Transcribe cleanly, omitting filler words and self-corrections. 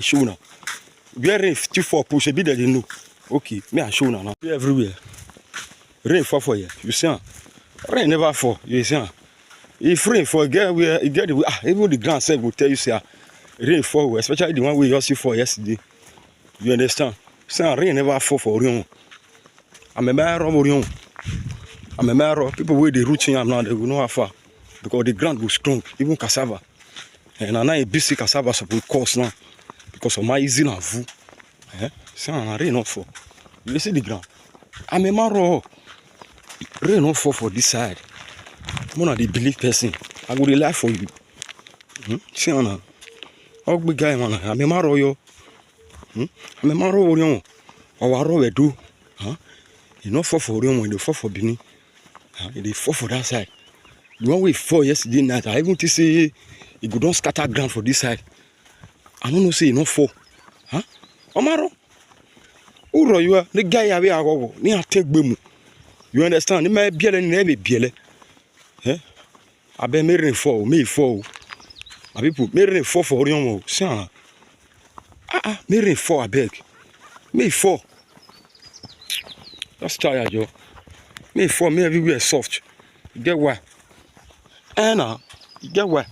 Show now. Where rain 54 push a bit that you know. Okay, me I show now. Everywhere. Rain fall for you. You see? Rain never fall. You see? If rain fall, get where you get the even the ground side will tell you say rain fall, especially the one we just see for yesterday. You understand? Say rain never fall for Orionwon. I'm a man of Orionwon. I'm a man of people where they reaching am now, they will know how far. Because the ground was strong, even cassava. And now a busy cassava suppose course now. Because of my easy now. Say rain not fall. You see the ground. I'm a man of rain not fall for this side. One of the belief person. I will rely for you. See now. How big guy man? I'm a man of you. I'm a man of Orionwon. Our we do. You not fall for Orionwon, you fall for Benin. They fall for that side. The one we fall yesterday night, I even to say it go don't scatter ground for this side. I don't know say you not fall. Omaro. Uro you are the guy away ago. Ni take bemu. You understand? Ni may biele ni never biele. I be me rain fall, me fall. My people, me rain fall for Orionwon. See me rain fall, I beg. Me fall. That's tired, Joe. Me fall, me everywhere soft. You get why? Anna, you get why?